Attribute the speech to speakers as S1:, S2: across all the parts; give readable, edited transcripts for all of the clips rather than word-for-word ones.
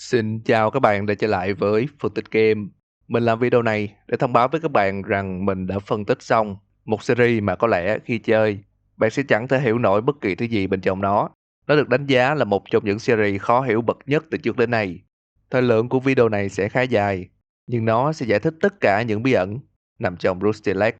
S1: Xin chào các bạn đã trở lại với Phân tích Game. Mình làm video này để thông báo với các bạn rằng mình đã phân tích xong một series mà có lẽ khi chơi, bạn sẽ chẳng thể hiểu nổi bất kỳ thứ gì bên trong nó. Nó được đánh giá là một trong những series khó hiểu bậc nhất từ trước đến nay. Thời lượng của video này sẽ khá dài, nhưng nó sẽ giải thích tất cả những bí ẩn nằm trong Rusty Lake.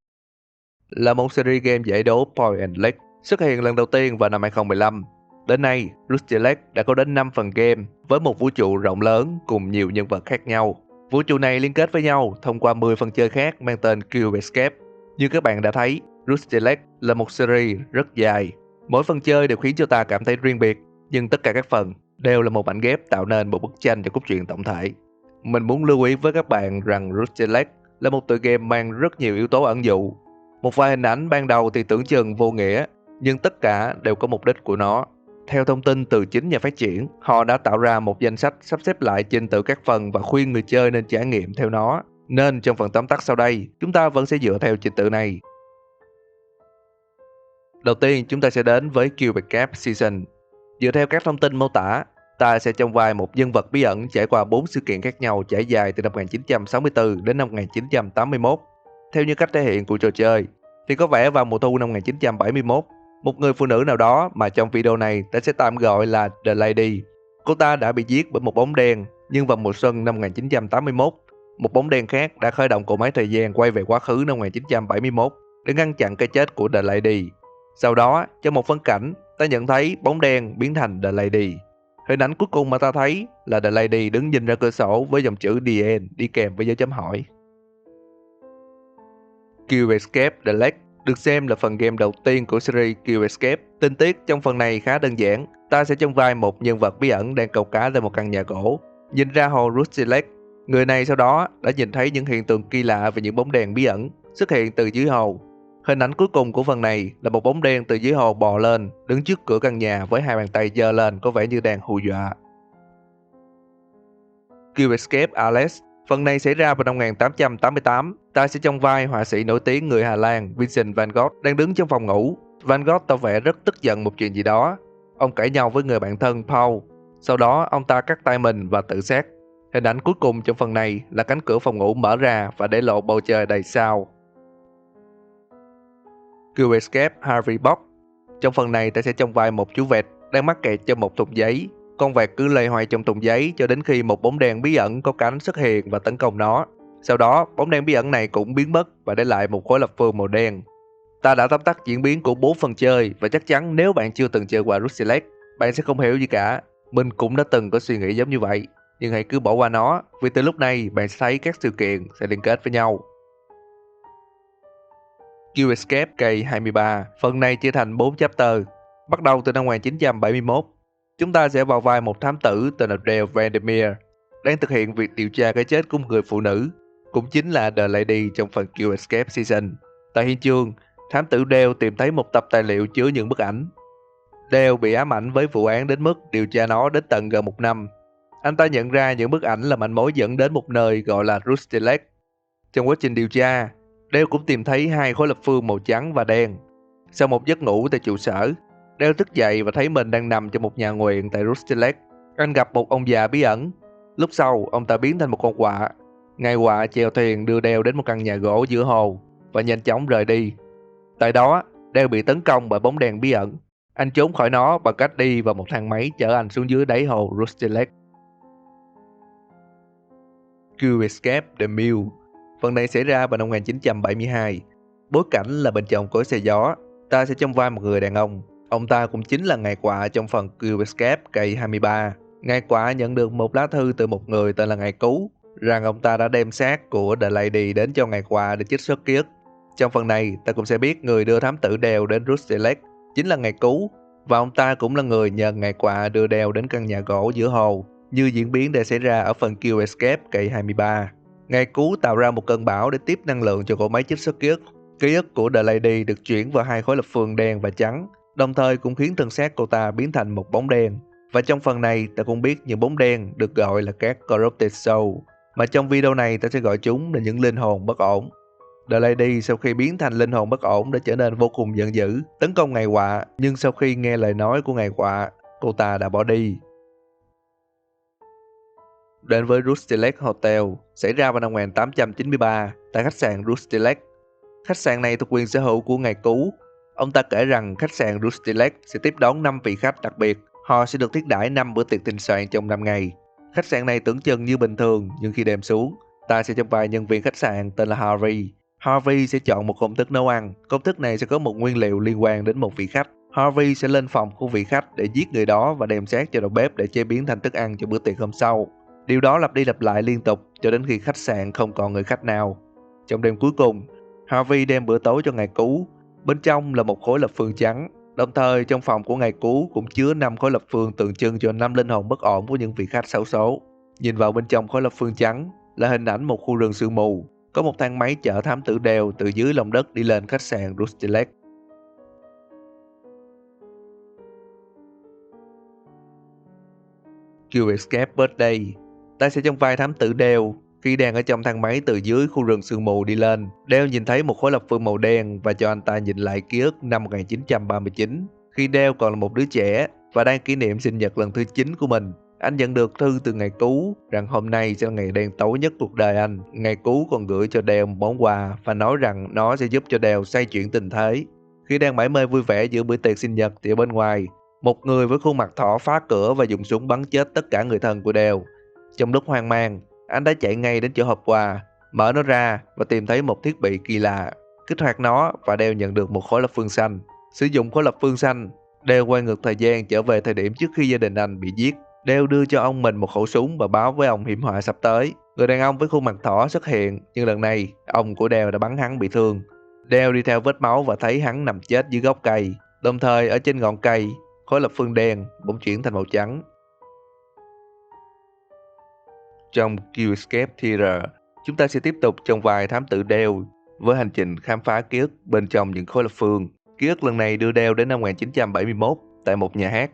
S1: Là một series game giải đố Point and Click xuất hiện lần đầu tiên vào năm 2015. Đến nay, Rusty Lake đã có đến 5 phần game với một vũ trụ rộng lớn cùng nhiều nhân vật khác nhau. Vũ trụ này liên kết với nhau thông qua 10 phần chơi khác mang tên Cube Escape. Như các bạn đã thấy, Rusty Lake là một series rất dài. Mỗi phần chơi đều khiến cho ta cảm thấy riêng biệt, nhưng tất cả các phần đều là một mảnh ghép tạo nên một bức tranh cho cốt truyện tổng thể. Mình muốn lưu ý với các bạn rằng Rusty Lake là một tựa game mang rất nhiều yếu tố ẩn dụ. Một vài hình ảnh ban đầu thì tưởng chừng vô nghĩa, nhưng tất cả đều có mục đích của nó. Theo thông tin từ chính nhà phát triển, họ đã tạo ra một danh sách sắp xếp lại trình tự các phần và khuyên người chơi nên trải nghiệm theo nó. Nên trong phần tóm tắt sau đây, chúng ta vẫn sẽ dựa theo trình tự này. Đầu tiên, chúng ta sẽ đến với Cube Escape Season. Dựa theo các thông tin mô tả, ta sẽ trong vai một nhân vật bí ẩn trải qua 4 sự kiện khác nhau trải dài từ năm 1964 đến năm 1981. Theo như cách thể hiện của trò chơi, thì có vẻ vào mùa thu năm 1971, một người phụ nữ nào đó mà trong video này ta sẽ tạm gọi là The Lady. Cô ta đã bị giết bởi một bóng đen, nhưng vào mùa xuân năm 1981, một bóng đen khác đã khởi động cỗ máy thời gian quay về quá khứ năm 1971 để ngăn chặn cái chết của The Lady. Sau đó, trong một phân cảnh, ta nhận thấy bóng đen biến thành The Lady. Hình ảnh cuối cùng mà ta thấy là The Lady đứng nhìn ra cửa sổ với dòng chữ The End đi kèm với dấu chấm hỏi. Cube Escape The Lake được xem là phần game đầu tiên của series Cube Escape. Tình tiết trong phần này khá đơn giản. Ta sẽ trong vai một nhân vật bí ẩn đang câu cá tại một căn nhà gỗ, nhìn ra hồ Rusty Lake. Người này sau đó đã nhìn thấy những hiện tượng kỳ lạ về những bóng đèn bí ẩn xuất hiện từ dưới hồ. Hình ảnh cuối cùng của phần này là một bóng đen từ dưới hồ bò lên, đứng trước cửa căn nhà với hai bàn tay giơ lên có vẻ như đang hù dọa. Cube Escape Alice. Phần này xảy ra vào năm 1888. Ta sẽ trong vai họa sĩ nổi tiếng người Hà Lan Vincent van Gogh đang đứng trong phòng ngủ. Van Gogh tỏ vẻ rất tức giận một chuyện gì đó. Ông cãi nhau với người bạn thân Paul. Sau đó ông ta cắt tay mình và tự sát. Hình ảnh cuối cùng trong phần này là cánh cửa phòng ngủ mở ra và để lộ bầu trời đầy sao. Cube Escape Harvey Box. Trong phần này ta sẽ trong vai một chú vẹt đang mắc kẹt trong một thùng giấy. Con vẹt cứ loay hoay trong thùng giấy cho đến khi một bóng đèn bí ẩn có cánh xuất hiện và tấn công nó. Sau đó, bóng đèn bí ẩn này cũng biến mất và để lại một khối lập phương màu đen. Ta đã tóm tắt diễn biến của 4 phần chơi và chắc chắn nếu bạn chưa từng chơi qua Rusty Lake, bạn sẽ không hiểu gì cả. Mình cũng đã từng có suy nghĩ giống như vậy, nhưng hãy cứ bỏ qua nó vì từ lúc này bạn sẽ thấy các sự kiện sẽ liên kết với nhau. Cube Escape K23. Phần này chia thành 4 chapter, bắt đầu từ năm 1971. Chúng ta sẽ vào vai một thám tử tên là Dale Vandermeer, đang thực hiện việc điều tra cái chết của một người phụ nữ, cũng chính là The Lady trong phần Cube Escape Season. Tại hiện trường, thám tử Dale tìm thấy một tập tài liệu chứa những bức ảnh. Dale bị ám ảnh với vụ án đến mức điều tra nó đến tận gần một năm. Anh ta nhận ra những bức ảnh là manh mối dẫn đến một nơi gọi là Rusty Lake. Trong quá trình điều tra, Dale cũng tìm thấy hai khối lập phương màu trắng và đen. Sau một giấc ngủ tại trụ sở, Dale thức dậy và thấy mình đang nằm trong một nhà nguyện tại Rusty Lake. Anh gặp một ông già bí ẩn. Lúc sau, ông ta biến thành một con quạ. Ngài quạ chèo thuyền đưa Dale đến một căn nhà gỗ giữa hồ và nhanh chóng rời đi. Tại đó, Dale bị tấn công bởi bóng đèn bí ẩn. Anh trốn khỏi nó bằng cách đi vào một thang máy chở anh xuống dưới đáy hồ Rusty Lake. Cube Escape The Mule. Phần này xảy ra vào năm 1972. Bối cảnh là bên trong cối xe gió. Ta sẽ trong vai một người đàn ông. Ông ta cũng chính là ngài quạ trong phần Cube Escape K23. Ngài quạ nhận được một lá thư từ một người tên là ngài Cứu, rằng ông ta đã đem xác của The Lady đến cho ngài quạ để trích xuất ký ức. Trong phần này, ta cũng sẽ biết người đưa thám tử Dale đến Rusty Lake chính là ngài Cứu, và ông ta cũng là người nhờ ngài quạ đưa Dale đến căn nhà gỗ giữa hồ, như diễn biến đã xảy ra ở phần Cube Escape K23. Ngài Cứu tạo ra một cơn bão để tiếp năng lượng cho cỗ máy trích xuất ký ức. Ký ức của The Lady được chuyển vào hai khối lập phương đen và trắng, đồng thời cũng khiến thân xác cô ta biến thành một bóng đen. Và trong phần này, ta cũng biết những bóng đen được gọi là các Corrupted Soul, mà trong video này ta sẽ gọi chúng là những linh hồn bất ổn. The Lady sau khi biến thành linh hồn bất ổn đã trở nên vô cùng giận dữ, tấn công ngài quạ, nhưng sau khi nghe lời nói của ngài quạ, cô ta đã bỏ đi. đến với Rusty Lake Hotel xảy ra vào năm 1893 tại khách sạn Rusty Lake. Khách sạn này thuộc quyền sở hữu của ngài Cứu. Ông ta kể rằng khách sạn Rusty Lake sẽ tiếp đón 5 vị khách đặc biệt. Họ sẽ được thiết đãi 5 bữa tiệc thịnh soạn trong 5 ngày. Khách sạn này tưởng chừng như bình thường, nhưng khi đêm xuống, ta sẽ trong vai nhân viên khách sạn tên là Harvey. Harvey sẽ chọn một công thức nấu ăn. Công thức này sẽ có một nguyên liệu liên quan đến một vị khách. Harvey sẽ lên phòng của vị khách để giết người đó và đem xác cho đầu bếp để chế biến thành thức ăn cho bữa tiệc hôm sau. Điều đó lặp đi lặp lại liên tục cho đến khi khách sạn không còn người khách nào. Trong đêm cuối cùng, Harvey đem bữa tối cho ngài Cứu. Bên trong là một khối lập phương trắng. Đồng thời trong phòng của ngài Cứu cũng chứa 5 khối lập phương tượng trưng cho 5 linh hồn bất ổn của những vị khách xấu số. Nhìn vào bên trong khối lập phương trắng là hình ảnh một khu rừng sương mù. Có một thang máy chở thám tử Dale từ dưới lòng đất đi lên khách sạn Rusty Lake. Q Escape Birthday. Ta sẽ trong vai thám tử Dale. Khi đang ở trong thang máy từ dưới khu rừng sương mù đi lên, Dale nhìn thấy một khối lập phương màu đen và cho anh ta nhìn lại ký ức năm 1939. Khi Dale còn là một đứa trẻ và đang kỷ niệm sinh nhật lần thứ 9 của mình, anh nhận được thư từ ngài Cứu rằng hôm nay sẽ là ngày đen tối nhất cuộc đời anh. Ngài Cứu còn gửi cho Dale một món quà và nói rằng nó sẽ giúp cho Dale xoay chuyển tình thế. Khi đang mải mê vui vẻ giữa bữa tiệc sinh nhật thì ở bên ngoài, một người với khuôn mặt thỏ phá cửa và dùng súng bắn chết tất cả người thân của Dale. Trong lúc hoang mang, anh đã chạy ngay đến chỗ hộp quà, mở nó ra và tìm thấy một thiết bị kỳ lạ. Kích hoạt nó và Dale nhận được một khối lập phương xanh. Sử dụng khối lập phương xanh, Dale quay ngược thời gian trở về thời điểm trước khi gia đình anh bị giết. Dale đưa cho ông mình một khẩu súng và báo với ông hiểm họa sắp tới. Người đàn ông với khuôn mặt thỏ xuất hiện, nhưng lần này ông của Dale đã bắn hắn bị thương. Dale đi theo vết máu và thấy hắn nằm chết dưới gốc cây. Đồng thời ở trên ngọn cây, khối lập phương đen bỗng chuyển thành màu trắng. Trong Q Escape Theater, chúng ta sẽ tiếp tục trong vai thám tử Dale với hành trình khám phá ký ức bên trong những khối lập phương. Ký ức lần này đưa Dale đến năm 1971 tại một nhà hát.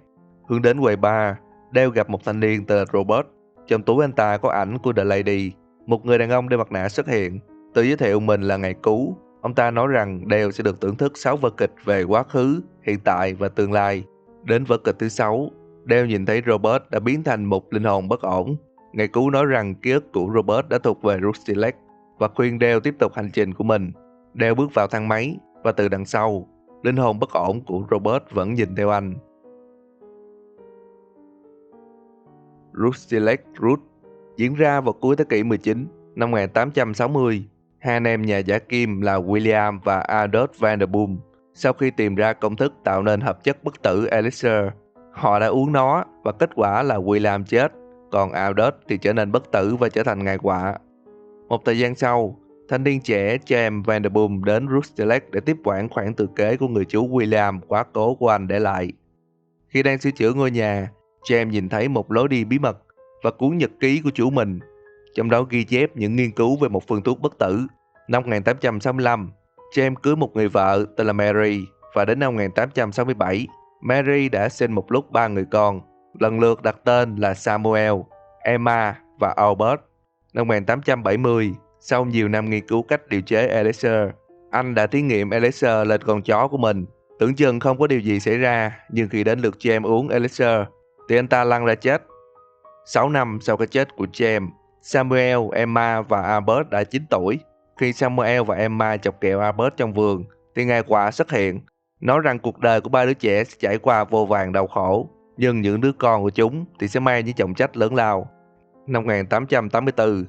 S1: Hướng đến quầy bar, Dale gặp một thanh niên tên là Robert. Trong túi anh ta có ảnh của The Lady. Một người đàn ông đeo mặt nạ xuất hiện, tự giới thiệu mình là ngài Cứu. Ông ta nói rằng Dale sẽ được thưởng thức 6 vở kịch về quá khứ, hiện tại và tương lai. Đến vở kịch thứ 6, Dale nhìn thấy Robert đã biến thành một linh hồn bất ổn. Ngài Cứu nói rằng ký ức của Robert đã thuộc về Rusty Lake và khuyên Dale tiếp tục hành trình của mình. Dale bước vào thang máy và từ đằng sau, linh hồn bất ổn của Robert vẫn nhìn theo anh. Rusty Lake Root diễn ra vào cuối thế kỷ 19, năm 1860. Hai anh em nhà giả kim là William và Adolf Vanderboom. Sau khi tìm ra công thức tạo nên hợp chất bất tử elixir, họ đã uống nó và kết quả là William chết, còn Adolf thì trở nên bất tử và trở thành ngài quạ. Một thời gian sau, thanh niên trẻ James Vanderboom đến Rusty Lake để tiếp quản khoản thừa kế của người chú William quá cố của anh để lại. Khi đang sửa chữa ngôi nhà, James nhìn thấy một lối đi bí mật và cuốn nhật ký của chủ mình, trong đó ghi chép những nghiên cứu về một phương thuốc bất tử. Năm 1865, James cưới một người vợ tên là Mary và đến năm 1867, Mary đã sinh một lúc 3 người con, lần lượt đặt tên là Samuel, Emma và Albert. Năm 1870, sau nhiều năm nghiên cứu cách điều chế elixir, anh đã thí nghiệm elixir lên con chó của mình. Tưởng chừng không có điều gì xảy ra, nhưng khi đến lượt James uống elixir, thì anh ta lăn ra chết. 6 năm sau cái chết của James, Samuel, Emma và Albert đã 9 tuổi. Khi Samuel và Emma chọc kẹo Albert trong vườn, thì ngài quạ xuất hiện, nói rằng cuộc đời của ba đứa trẻ sẽ trải qua vô vàn đau khổ, nhưng những đứa con của chúng thì sẽ mang những trọng trách lớn lao. Năm 1884,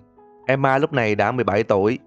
S1: Emma lúc này đã 17 tuổi.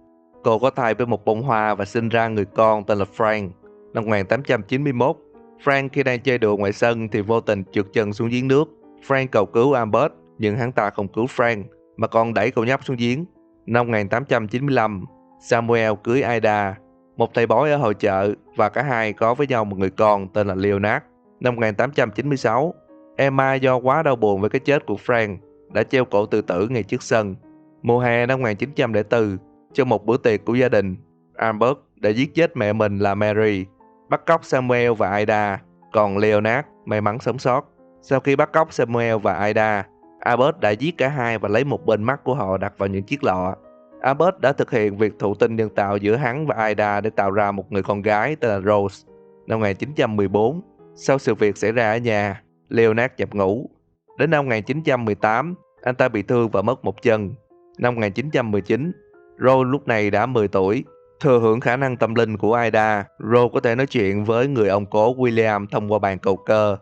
S1: Cô có thai với một bông hoa và sinh ra người con tên là Frank. Năm 1891, Frank khi đang chơi đùa ngoài sân thì vô tình trượt chân xuống giếng nước. Frank cầu cứu Albert, nhưng hắn ta không cứu Frank mà còn đẩy cậu nhóc xuống giếng. Năm 1895, Samuel cưới Ida, một thầy bói ở hội chợ, và cả hai có với nhau một người con tên là Leonard. Năm 1896, Emma do quá đau buồn với cái chết của Frank đã treo cổ tự tử ngay trước sân. Mùa hè năm 1904, trong một bữa tiệc của gia đình, Albert đã giết chết mẹ mình là Mary, bắt cóc Samuel và Ida, còn Leonard may mắn sống sót. Sau khi bắt cóc Samuel và Ida, Albert đã giết cả hai và lấy một bên mắt của họ đặt vào những chiếc lọ. Albert đã thực hiện việc thụ tinh nhân tạo giữa hắn và Ida để tạo ra một người con gái tên là Rose. Năm 1914, sau sự việc xảy ra ở nhà, Leonard nhập ngũ. Đến năm 1918, Anh ta bị thương và mất một chân. Năm 1919, Rose lúc này đã 10 tuổi. Thừa hưởng khả năng tâm linh của Ida, Rose có thể nói chuyện với người ông cố William thông qua bàn cầu cơ.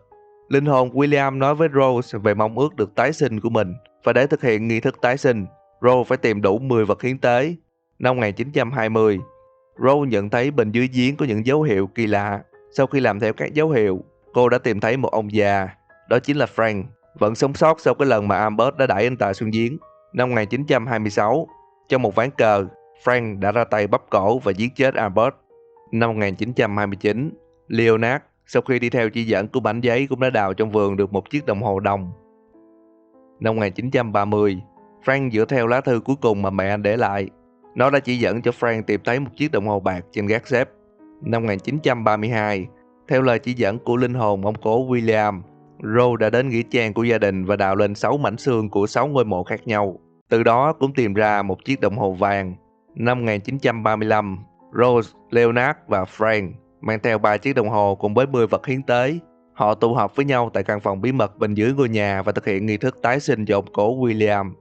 S1: Linh hồn William nói với Rose về mong ước được tái sinh của mình, và để thực hiện nghi thức tái sinh, Rose phải tìm đủ 10 vật hiến tế. Năm 1920, Rose nhận thấy bên dưới giếng có những dấu hiệu kỳ lạ. Sau khi làm theo các dấu hiệu, cô đã tìm thấy một ông già, đó chính là Frank, vẫn sống sót sau cái lần mà Albert đã đẩy anh ta xuống giếng. Năm 1926, trong một ván cờ, Frank đã ra tay bắp cổ và giết chết Albert. Năm 1929, Leonard, sau khi đi theo chỉ dẫn của mảnh giấy, cũng đã đào trong vườn được một chiếc đồng hồ đồng. Năm 1930, Frank dựa theo lá thư cuối cùng mà mẹ anh để lại. Nó đã chỉ dẫn cho Frank tìm thấy một chiếc đồng hồ bạc trên gác xếp. Năm 1932, theo lời chỉ dẫn của linh hồn ông cố William, Rose đã đến nghĩa trang của gia đình và đào lên 6 mảnh xương của 6 ngôi mộ khác nhau. Từ đó cũng tìm ra một chiếc đồng hồ vàng. Năm 1935, Rose, Leonard và Frank mang theo 3 chiếc đồng hồ cùng với 10 vật hiến tế. Họ tụ họp với nhau tại căn phòng bí mật bên dưới ngôi nhà và thực hiện nghi thức tái sinh cho ông cố William.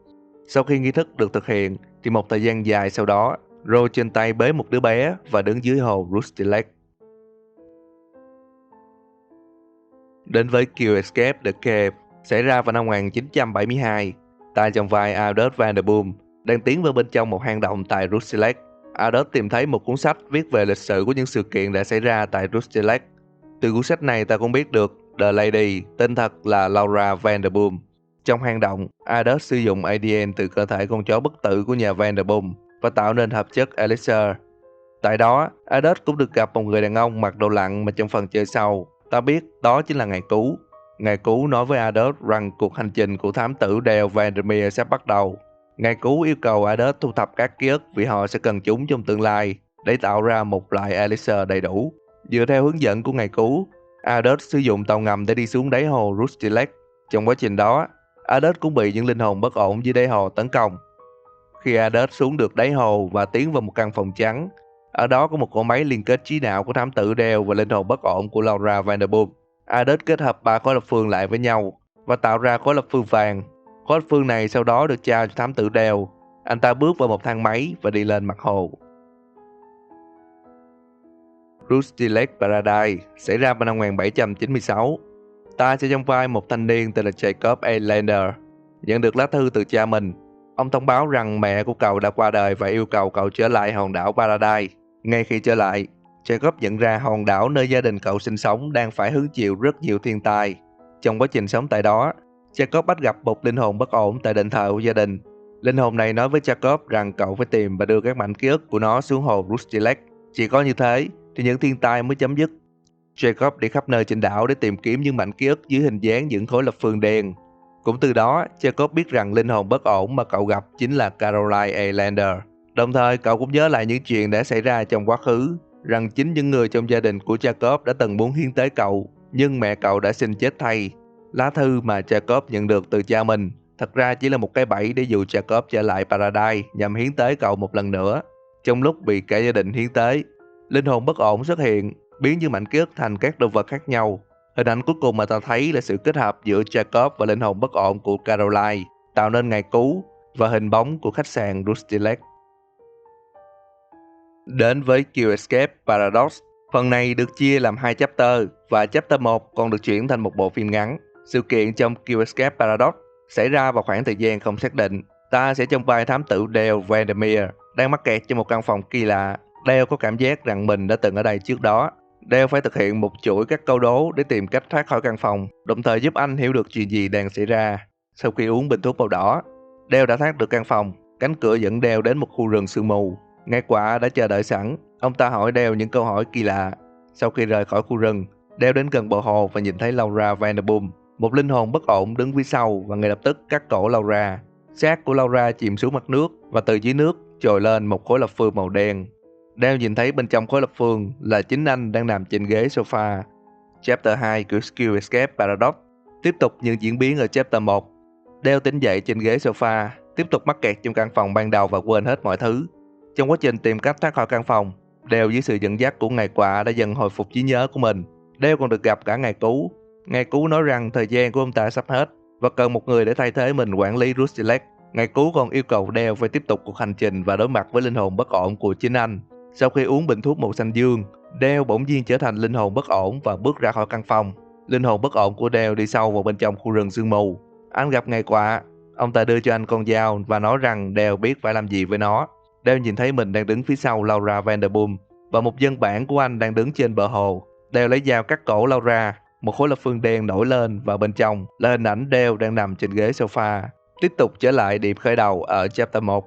S1: Sau khi nghi thức được thực hiện, thì một thời gian dài sau đó, Rose trên tay bế một đứa bé và đứng dưới hồ Rusty Lake. Đến với Q Escape the Cave xảy ra vào năm 1972. Ta trong vai Albert Vanderboom đang tiến vào bên trong một hang động tại Rusty Lake. Albert tìm thấy một cuốn sách viết về lịch sử của những sự kiện đã xảy ra tại Rusty Lake. Từ cuốn sách này ta cũng biết được The Lady tên thật là Laura Vanderboom. Trong hang động, Albert sử dụng ADN từ cơ thể con chó bất tử của nhà Vanderboom và tạo nên hợp chất Elixir. Tại đó, Albert cũng được gặp một người đàn ông mặc đồ lặn mà trong phần chơi sau, ta biết đó chính là Ngài Cứu. Ngài Cứu nói với Albert rằng cuộc hành trình của thám tử Dale Vandermeer sắp bắt đầu. Ngài Cứu yêu cầu Albert thu thập các ký ức vì họ sẽ cần chúng trong tương lai để tạo ra một loại Elixir đầy đủ. Dựa theo hướng dẫn của Ngài Cứu, Albert sử dụng tàu ngầm để đi xuống đáy hồ Rusty Lake. Trong quá trình đó, Albert cũng bị những linh hồn bất ổn dưới đáy hồ tấn công. Khi Albert xuống được đáy hồ và tiến vào một căn phòng trắng, ở đó có một cỗ máy liên kết trí não của thám tử Dale và linh hồn bất ổn của Laura Vanderboom. Albert kết hợp 3 khối lập phương lại với nhau và tạo ra khối lập phương vàng. Khối lập phương này sau đó được trao cho thám tử Dale. Anh ta bước vào một thang máy và đi lên mặt hồ. Rusty Lake Paradise xảy ra vào năm 1796. Ta sẽ trong vai một thanh niên tên là Jacob A. Lander, nhận được lá thư từ cha mình. Ông thông báo rằng mẹ của cậu đã qua đời và yêu cầu cậu trở lại hòn đảo Paradise. Ngay khi trở lại, Jacob nhận ra hòn đảo nơi gia đình cậu sinh sống đang phải hứng chịu rất nhiều thiên tai. Trong quá trình sống tại đó, Jacob bắt gặp một linh hồn bất ổn tại đền thờ của gia đình. Linh hồn này nói với Jacob rằng cậu phải tìm và đưa các mảnh ký ức của nó xuống hồ Rusty Lake. Chỉ có như thế thì những thiên tai mới chấm dứt. Jacob đi khắp nơi trên đảo để tìm kiếm những mảnh ký ức dưới hình dáng những khối lập phương đen. Cũng từ đó, Jacob biết rằng linh hồn bất ổn mà cậu gặp chính là Caroline A. Lander. Đồng thời, cậu cũng nhớ lại những chuyện đã xảy ra trong quá khứ, rằng chính những người trong gia đình của Jacob đã từng muốn hiến tế cậu, nhưng mẹ cậu đã xin chết thay. Lá thư mà Jacob nhận được từ cha mình thật ra chỉ là một cái bẫy để dụ Jacob trở lại Paradise nhằm hiến tế cậu một lần nữa. Trong lúc bị cả gia đình hiến tế, linh hồn bất ổn xuất hiện, biến những mảnh ký ức thành các đồ vật khác nhau. Hình ảnh cuối cùng mà ta thấy là sự kết hợp giữa Jacob và linh hồn bất ổn của Caroline, tạo nên Ngài Cứu và hình bóng của khách sạn Rusty Lake. Đến với Q Escape Paradox, phần này được chia làm 2 chapter và chapter 1 còn được chuyển thành một bộ phim ngắn. Sự kiện trong Q Escape Paradox xảy ra vào khoảng thời gian không xác định. Ta sẽ trong vai thám tử Dale Vandermeer đang mắc kẹt trong một căn phòng kỳ lạ. Dale có cảm giác rằng mình đã từng ở đây trước đó. Dale phải thực hiện một chuỗi các câu đố để tìm cách thoát khỏi căn phòng, đồng thời giúp anh hiểu được chuyện gì đang xảy ra. Sau khi uống bình thuốc màu đỏ, Dale đã thoát được căn phòng. Cánh cửa dẫn Dale đến một khu rừng sương mù. Ngài Quả đã chờ đợi sẵn. Ông ta hỏi Dale những câu hỏi kỳ lạ. Sau khi rời khỏi khu rừng, Dale đến gần bờ hồ và nhìn thấy Laura Vanderboom, một linh hồn bất ổn đứng phía sau, và ngay lập tức cắt cổ Laura. Xác của Laura chìm xuống mặt nước và từ dưới nước trồi lên một khối lập phương màu đen. Dale nhìn thấy bên trong khối lập phương là chính anh đang nằm trên ghế sofa. Chapter 2 của Q Escape Paradox tiếp tục những diễn biến ở Chapter 1. Dale tỉnh dậy trên ghế sofa, tiếp tục mắc kẹt trong căn phòng ban đầu và quên hết mọi thứ. Trong quá trình tìm cách thoát khỏi căn phòng, Dale dưới sự dẫn dắt của Ngài Quạ đã dần hồi phục trí nhớ của mình. Dale còn được gặp cả Ngài Cứu. Ngài Cứu nói rằng thời gian của ông ta sắp hết. và cần một người để thay thế mình quản lý Rustilex. Ngày cứu còn yêu cầu Dale phải tiếp tục cuộc hành trình và đối mặt với linh hồn bất ổn của chính anh. Sau khi uống bình thuốc màu xanh dương, Dale bỗng nhiên trở thành linh hồn bất ổn và bước ra khỏi căn phòng. Linh hồn bất ổn của Dale đi sâu vào bên trong khu rừng sương mù. Anh gặp ngày quạ. Ông ta đưa cho anh con dao và nói rằng Dale biết phải làm gì với nó. Dale nhìn thấy mình đang đứng phía sau Laura Vanderboom và một dân bản của anh đang đứng trên bờ hồ. Dale lấy dao cắt cổ Laura. Một khối lập phương đen nổi lên và bên trong là hình ảnh Dale đang nằm trên ghế sofa. Tiếp tục trở lại điểm khởi đầu ở chapter 1.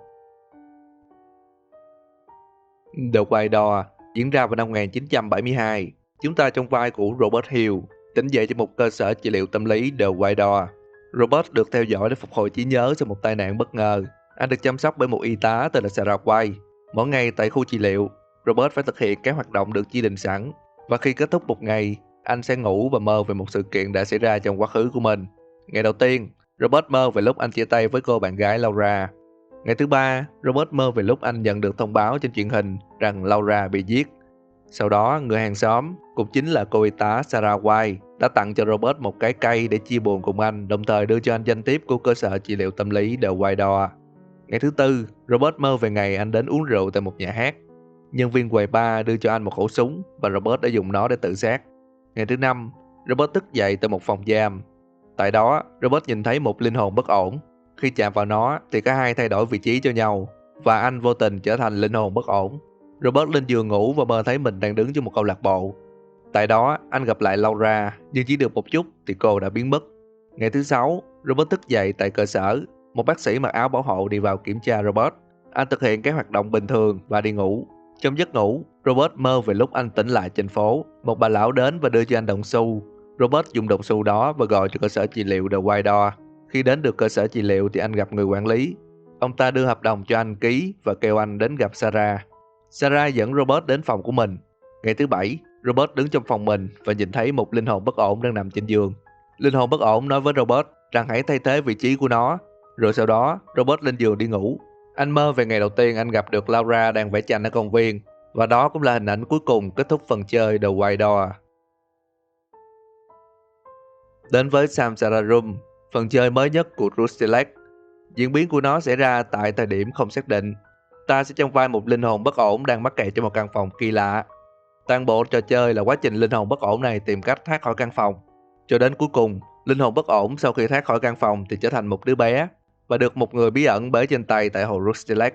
S1: The White Door diễn ra vào năm 1972. Chúng ta trong vai của Robert Hill, tỉnh dậy trong một cơ sở trị liệu tâm lý The White Door. Robert được theo dõi để phục hồi trí nhớ sau một tai nạn bất ngờ. Anh được chăm sóc bởi một y tá tên là Sarah White. Mỗi ngày tại khu trị liệu, Robert phải thực hiện các hoạt động được chỉ định sẵn. Và khi kết thúc một ngày, anh sẽ ngủ và mơ về một sự kiện đã xảy ra trong quá khứ của mình. Ngày đầu tiên, Robert mơ về lúc anh chia tay với cô bạn gái Laura. Ngày thứ ba, Robert mơ về lúc anh nhận được thông báo trên truyền hình rằng Laura bị giết. Sau đó, người hàng xóm, cũng chính là cô y tá Sarah White, đã tặng cho Robert một cái cây để chia buồn cùng anh, đồng thời đưa cho anh danh thiếp của cơ sở trị liệu tâm lý The White Door. Ngày thứ tư, Robert mơ về ngày anh đến uống rượu tại một nhà hát. Nhân viên quầy bar đưa cho anh một khẩu súng và Robert đã dùng nó để tự sát. Ngày thứ năm, Robert thức dậy tại một phòng giam. Tại đó, Robert nhìn thấy một linh hồn bất ổn. Khi chạm vào nó thì cả hai thay đổi vị trí cho nhau và anh vô tình trở thành linh hồn bất ổn. Robert lên giường ngủ và mơ thấy mình đang đứng trong một câu lạc bộ. Tại đó, anh gặp lại Laura, nhưng chỉ được một chút thì cô đã biến mất. Ngày thứ sáu, Robert thức dậy tại cơ sở. Một bác sĩ mặc áo bảo hộ đi vào kiểm tra Robert. Anh thực hiện các hoạt động bình thường và đi ngủ. Trong giấc ngủ, Robert mơ về lúc anh tỉnh lại trên phố. Một bà lão đến và đưa cho anh đồng xu. Robert dùng đồng xu đó và gọi cho cơ sở trị liệu The White Door. Khi đến được cơ sở trị liệu thì anh gặp người quản lý. Ông ta đưa hợp đồng cho anh ký và kêu anh đến gặp Sarah. Sarah dẫn Robert đến phòng của mình. Ngày thứ bảy, Robert đứng trong phòng mình và nhìn thấy một linh hồn bất ổn đang nằm trên giường. Linh hồn bất ổn nói với Robert rằng hãy thay thế vị trí của nó. Rồi sau đó, Robert lên giường đi ngủ. Anh mơ về ngày đầu tiên anh gặp được Laura đang vẽ tranh ở công viên. Và đó cũng là hình ảnh cuối cùng kết thúc phần chơi The White Door. Đến với Samsara Room, phần chơi mới nhất của Rustilex. Diễn biến của nó xảy ra tại thời điểm không xác định. Ta sẽ trong vai một linh hồn bất ổn đang mắc kẹt trong một căn phòng kỳ lạ. Toàn bộ trò chơi là quá trình linh hồn bất ổn này tìm cách thoát khỏi căn phòng. Cho đến cuối cùng, linh hồn bất ổn sau khi thoát khỏi căn phòng thì trở thành một đứa bé và được một người bí ẩn bế trên tay tại hồ Rustilex.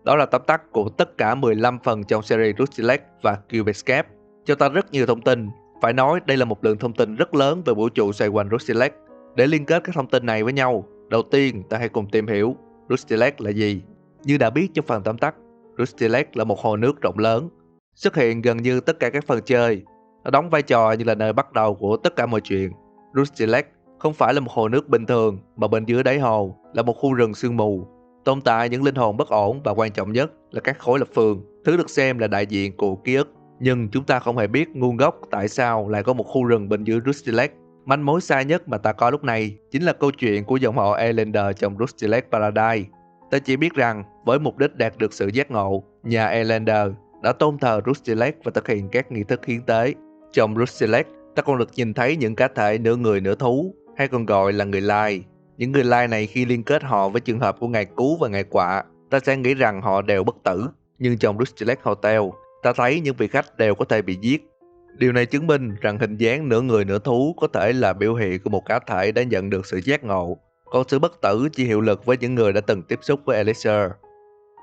S1: Đó là tóm tắt của tất cả 15 phần trong series Rustilex và Cube Escape. Cho ta rất nhiều thông tin. Phải nói đây là một lượng thông tin rất lớn về vũ trụ xoay quanh Rustilex. Để liên kết các thông tin này với nhau, đầu tiên ta hãy cùng tìm hiểu Rustilex là gì. Như đã biết trong phần tóm tắt, Rustilex là một hồ nước rộng lớn, xuất hiện gần như tất cả các phần chơi. Nó đóng vai trò như là nơi bắt đầu của tất cả mọi chuyện. Rustilex không phải là một hồ nước bình thường, mà bên dưới đáy hồ là một khu rừng sương mù. Tồn tại những linh hồn bất ổn và quan trọng nhất là các khối lập phương, thứ được xem là đại diện của ký ức. Nhưng chúng ta không hề biết nguồn gốc tại sao lại có một khu rừng bên dưới Rustilex. Manh mối xa nhất mà ta có lúc này chính là câu chuyện của dòng họ Elander trong Rustilex Paradise. Ta chỉ biết rằng với mục đích đạt được sự giác ngộ, nhà Elander đã tôn thờ Rustilex và thực hiện các nghi thức hiến tế. Trong Rustilex, ta còn được nhìn thấy những cá thể nửa người nửa thú, hay còn gọi là người lai. Những người lai này khi liên kết họ với trường hợp của ngài cứu và ngài quạ, ta sẽ nghĩ rằng họ đều bất tử. Nhưng trong Rustilex Hotel, ta thấy những vị khách đều có thể bị giết. Điều này chứng minh rằng hình dáng nửa người nửa thú có thể là biểu hiện của một cá thể đã nhận được sự giác ngộ, còn sự bất tử chỉ hiệu lực với những người đã từng tiếp xúc với Elixir.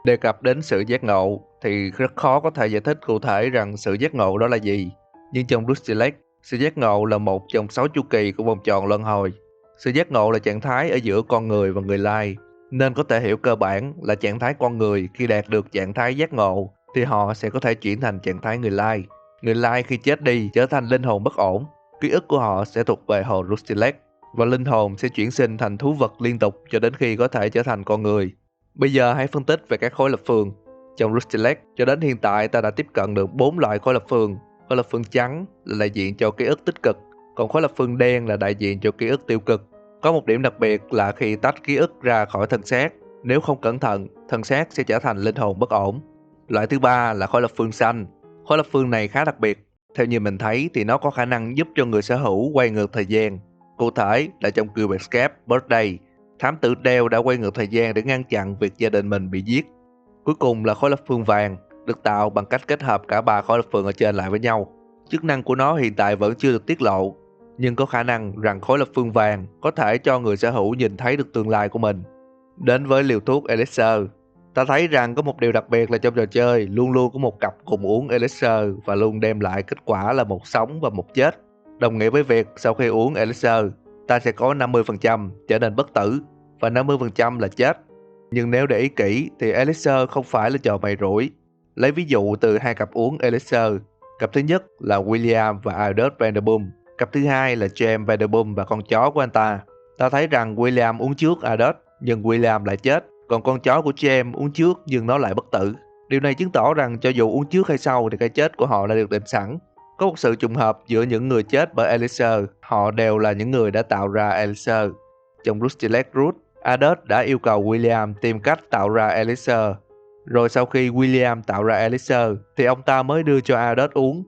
S1: Đề cập đến sự giác ngộ thì rất khó có thể giải thích cụ thể rằng sự giác ngộ đó là gì. Nhưng trong Rustilex, sự giác ngộ là một trong 6 chu kỳ của vòng tròn luân hồi. Sự giác ngộ là trạng thái ở giữa con người và người lai, nên có thể hiểu cơ bản là trạng thái con người khi đạt được trạng thái giác ngộ thì họ sẽ có thể chuyển thành trạng thái người lai. Người lai khi chết đi trở thành linh hồn bất ổn, ký ức của họ sẽ thuộc về hồ Rustilex và linh hồn sẽ chuyển sinh thành thú vật liên tục cho đến khi có thể trở thành con người. Bây giờ hãy phân tích về các khối lập phương. Trong Rustilex, cho đến hiện tại ta đã tiếp cận được 4 loại khối lập phương. Khối lập phương trắng là đại diện cho ký ức tích cực, còn khối lập phương đen là đại diện cho ký ức tiêu cực. Có một điểm đặc biệt là khi tách ký ức ra khỏi thân xác, nếu không cẩn thận, thân xác sẽ trở thành linh hồn bất ổn. Loại thứ ba là khối lập phương xanh. Khối lập phương này khá đặc biệt. Theo như mình thấy thì nó có khả năng giúp cho người sở hữu quay ngược thời gian. Cụ thể là trong Quebec Escape Birthday, thám tử Dale đã quay ngược thời gian để ngăn chặn việc gia đình mình bị giết. Cuối cùng là khối lập phương vàng, được tạo bằng cách kết hợp cả ba khối lập phương ở trên lại với nhau. Chức năng của nó hiện tại vẫn chưa được tiết lộ, nhưng có khả năng rằng khối lập phương vàng có thể cho người sở hữu nhìn thấy được tương lai của mình. Đến với liều thuốc Elixir, ta thấy rằng có một điều đặc biệt là trong trò chơi luôn luôn có một cặp cùng uống Elixir và luôn đem lại kết quả là một sống và một chết. Đồng nghĩa với việc sau khi uống Elixir, ta sẽ có 50% trở nên bất tử và 50% là chết. Nhưng nếu để ý kỹ thì Elixir không phải là trò bày rủi. Lấy ví dụ từ hai cặp uống Elixir, cặp thứ nhất là William và Aldous Vanderboom, cặp thứ hai là James Vanderboom và con chó của anh ta. Ta thấy rằng William uống trước Aldous nhưng William lại chết, còn con chó của James uống trước nhưng nó lại bất tử. Điều này chứng tỏ rằng cho dù uống trước hay sau thì cái chết của họ đã được định sẵn. Có một sự trùng hợp giữa những người chết bởi Elixir, họ đều là những người đã tạo ra Elixir. Trong Rusty Lake Root, Aldous đã yêu cầu William tìm cách tạo ra Elixir. Rồi sau khi William tạo ra Elixir thì ông ta mới đưa cho Aldous uống.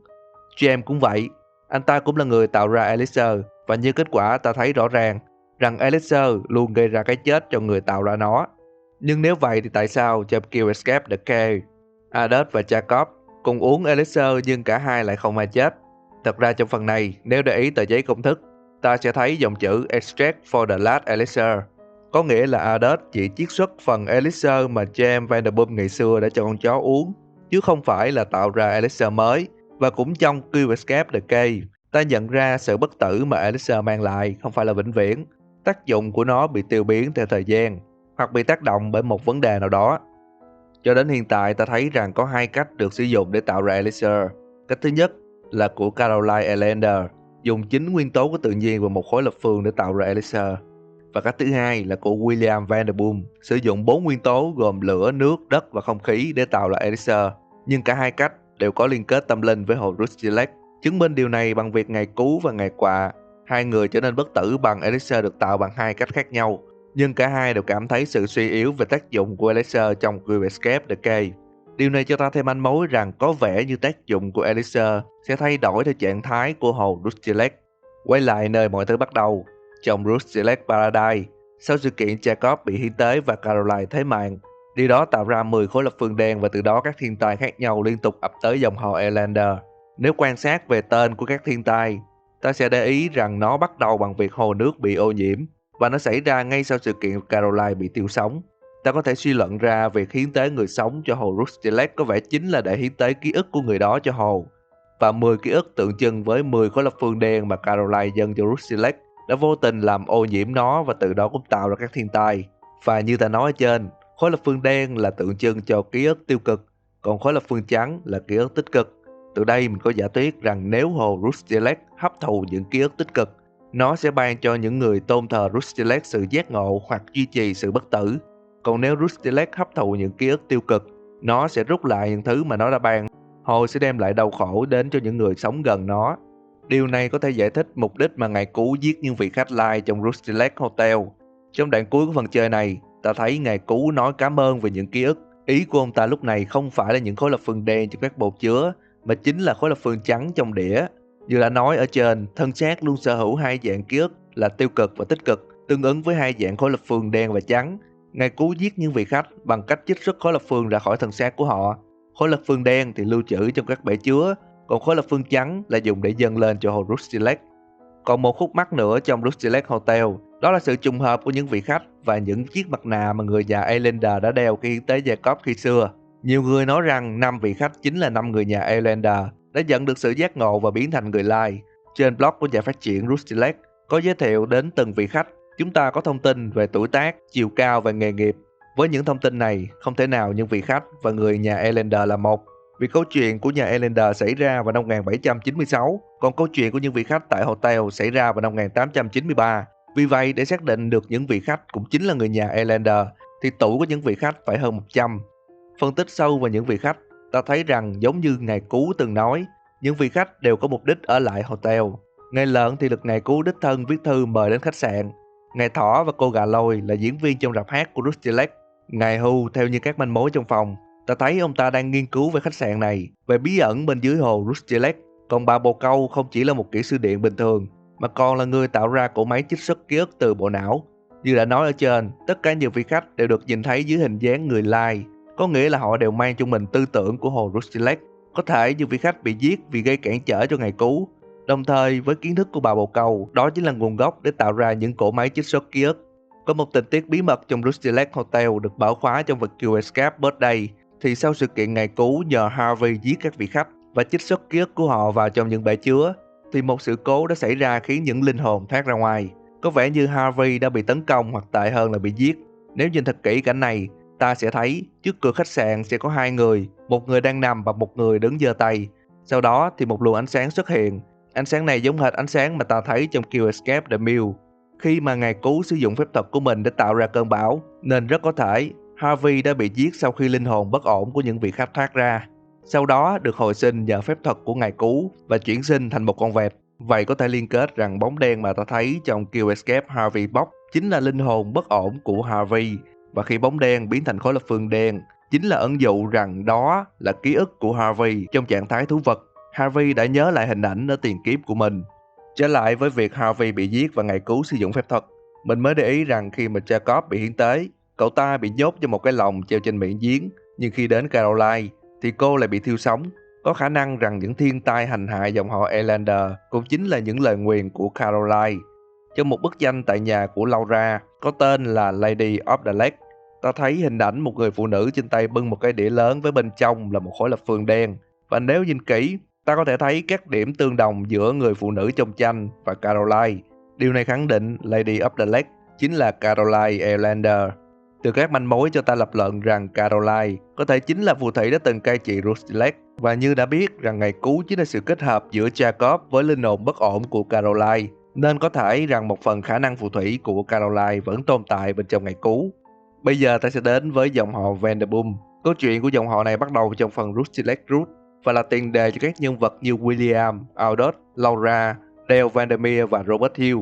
S1: James cũng vậy, anh ta cũng là người tạo ra Elixir và như kết quả ta thấy rõ ràng rằng Elixir luôn gây ra cái chết cho người tạo ra nó. Nhưng nếu vậy thì tại sao trong Kill Escape the Cave, Aldous và Jacob cùng uống Elixir nhưng cả hai lại không ai chết? Thật ra trong phần này, nếu để ý tờ giấy công thức, ta sẽ thấy dòng chữ Extract for the last Elixir. Có nghĩa là Aldous chỉ chiết xuất phần Elixir mà James Vanderboom ngày xưa đã cho con chó uống, chứ không phải là tạo ra Elixir mới. Và cũng trong Kill Escape the Cave, ta nhận ra sự bất tử mà Elixir mang lại không phải là vĩnh viễn. Tác dụng của nó bị tiêu biến theo thời gian, hoặc bị tác động bởi một vấn đề nào đó. Cho đến hiện tại ta thấy rằng có hai cách được sử dụng để tạo ra Elixir. Cách thứ nhất là của Caroline Ellender, dùng chính nguyên tố của tự nhiên và một khối lập phương để tạo ra Elixir. Và cách thứ hai là của William Vanderboom, sử dụng 4 nguyên tố gồm lửa, nước, đất và không khí để tạo ra Elixir. Nhưng cả hai cách đều có liên kết tâm linh với hồ Rusty Lake. Chứng minh điều này bằng việc ngày cứu và ngày quạ, hai người trở nên bất tử bằng Elixir được tạo bằng hai cách khác nhau. Nhưng cả hai đều cảm thấy sự suy yếu về tác dụng của Elixir trong Kill Escape the Cave. Điều này cho ta thêm manh mối rằng có vẻ như tác dụng của Elixir sẽ thay đổi theo trạng thái của hồ Rusty Lake. Quay lại nơi mọi thứ bắt đầu, trong Rusty Lake Paradise, sau sự kiện Jacob bị hiến tế và Caroline thế mạng, điều đó tạo ra 10 khối lập phương đen và từ đó các thiên tai khác nhau liên tục ập tới dòng họ Elander. Nếu quan sát về tên của các thiên tai, ta sẽ để ý rằng nó bắt đầu bằng việc hồ nước bị ô nhiễm và nó xảy ra ngay sau sự kiện Caroline bị tiêu sống. Ta có thể suy luận ra việc hiến tế người sống cho hồ Rusty Lake có vẻ chính là để hiến tế ký ức của người đó cho hồ. Và 10 ký ức tượng trưng với 10 khối lập phương đen mà Caroline dâng cho Rusty Lake đã vô tình làm ô nhiễm nó và từ đó cũng tạo ra các thiên tai. Và như ta nói ở trên, khối lập phương đen là tượng trưng cho ký ức tiêu cực, còn khối lập phương trắng là ký ức tích cực. Từ đây mình có giả thuyết rằng nếu hồ Rusty Lake hấp thụ những ký ức tích cực, nó sẽ ban cho những người tôn thờ Rusty Lake sự giác ngộ hoặc duy trì sự bất tử. Còn nếu Rusty Lake hấp thụ những ký ức tiêu cực, nó sẽ rút lại những thứ mà nó đã ban. Hồ sẽ đem lại đau khổ đến cho những người sống gần nó. Điều này có thể giải thích mục đích mà ngài Cú giết những vị khách lai trong Rusty Lake Hotel. Trong đoạn cuối của phần chơi này, ta thấy ngài Cú nói cảm ơn về những ký ức. Ý của ông ta lúc này không phải là những khối lập phương đen trong các bột chứa, mà chính là khối lập phương trắng trong đĩa. Như đã nói ở trên, thân xác luôn sở hữu hai dạng ký ức là tiêu cực và tích cực, tương ứng với hai dạng khối lập phương đen và trắng. Ngài Cú giết những vị khách bằng cách trích xuất khối lập phương ra khỏi thân xác của họ. Khối lập phương đen thì lưu trữ trong các bể chứa, còn khối lập phương trắng là dùng để dâng lên cho hồ Rusty Lake. Còn một khúc mắc nữa trong Rusty Lake Hotel, đó là sự trùng hợp của những vị khách và những chiếc mặt nạ mà người nhà Elander đã đeo khi hiến tế Jacob khi xưa. Nhiều người nói rằng 5 vị khách chính là 5 người nhà Elander đã nhận được sự giác ngộ và biến thành người lai. Trên blog của nhà phát triển Rusty Lake có giới thiệu đến từng vị khách. Chúng ta có thông tin về tuổi tác, chiều cao và nghề nghiệp. Với những thông tin này, không thể nào những vị khách và người nhà Elander là một. Vì câu chuyện của nhà Elander xảy ra vào năm 1796, còn câu chuyện của những vị khách tại hotel xảy ra vào năm 1893. Vì vậy, để xác định được những vị khách cũng chính là người nhà Elander, thì tuổi của những vị khách phải hơn 100. Phân tích sâu về những vị khách, ta thấy rằng giống như ngài Cú từng nói, những vị khách đều có mục đích ở lại hotel. Ngài Lợn thì được ngài Cú đích thân viết thư mời đến khách sạn. Ngài Thỏ và cô Gà Lôi là diễn viên trong rạp hát của Rusty Lake. Ngài Hu theo như các manh mối trong phòng, ta thấy ông ta đang nghiên cứu về khách sạn này, về bí ẩn bên dưới hồ Rusty Lake. Còn bà Bồ Câu không chỉ là một kỹ sư điện bình thường, mà còn là người tạo ra cỗ máy trích xuất ký ức từ bộ não. Như đã nói ở trên, tất cả những vị khách đều được nhìn thấy dưới hình dáng người lai, có nghĩa là họ đều mang trong mình tư tưởng của hồ Rustilex. Có thể những vị khách bị giết vì gây cản trở cho ngày cứu. Đồng thời với kiến thức của bà bồ câu, đó chính là nguồn gốc để tạo ra những cỗ máy trích xuất ký ức. Có một tình tiết bí mật trong Rustilex Hotel được bảo khóa trong vật Q Escape Birthday, thì sau sự kiện ngày cứu nhờ Harvey giết các vị khách và trích xuất ký ức của họ vào trong những bể chứa, thì một sự cố đã xảy ra khiến những linh hồn thoát ra ngoài. Có vẻ như Harvey đã bị tấn công hoặc tệ hơn là bị giết. Nếu nhìn thật kỹ cảnh này, ta sẽ thấy trước cửa khách sạn sẽ có hai người, một người đang nằm và một người đứng giơ tay. Sau đó thì một luồng ánh sáng xuất hiện. Ánh sáng này giống hệt ánh sáng mà ta thấy trong Q Escape The Mill khi mà ngài cứu sử dụng phép thuật của mình để tạo ra cơn bão, nên rất có thể Harvey đã bị giết sau khi linh hồn bất ổn của những vị khách thoát ra. Sau đó được hồi sinh nhờ phép thuật của ngài cứu và chuyển sinh thành một con vẹt. Vậy có thể liên kết rằng bóng đen mà ta thấy trong Q Escape Harvey Box chính là linh hồn bất ổn của Harvey, và khi bóng đen biến thành khối lập phương đen chính là ẩn dụ rằng đó là ký ức của Harvey trong trạng thái thú vật. Harvey đã nhớ lại hình ảnh ở tiền kiếp của mình. Trở lại với việc Harvey bị giết và ngài cứu sử dụng phép thuật, mình mới để ý rằng khi mà Jacob bị hiến tế, cậu ta bị nhốt trong một cái lồng treo trên miệng giếng, nhưng khi đến Caroline thì cô lại bị thiêu sống. Có khả năng rằng những thiên tai hành hạ dòng họ Elander cũng chính là những lời nguyền của Caroline. Trong một bức tranh tại nhà của Laura có tên là Lady of the Lake, ta thấy hình ảnh một người phụ nữ trên tay bưng một cái đĩa lớn với bên trong là một khối lập phương đen. Và nếu nhìn kỹ, ta có thể thấy các điểm tương đồng giữa người phụ nữ trong tranh và Caroline. Điều này khẳng định Lady of the Lake chính là Caroline Elander. Từ các manh mối cho ta lập luận rằng Caroline có thể chính là phù thủy đã từng cai trị Rustilex, và như đã biết rằng ngày cứu chính là sự kết hợp giữa Jacob với linh hồn bất ổn của Caroline, nên có thể rằng một phần khả năng phù thủy của Caroline vẫn tồn tại bên trong ngày cứu. Bây giờ ta sẽ đến với dòng họ Vanderboom. Câu chuyện của dòng họ này bắt đầu trong phần Rustilex Root và là tiền đề cho các nhân vật như William, Aldous, Laura, Dale Vandermeer và Robert Hill.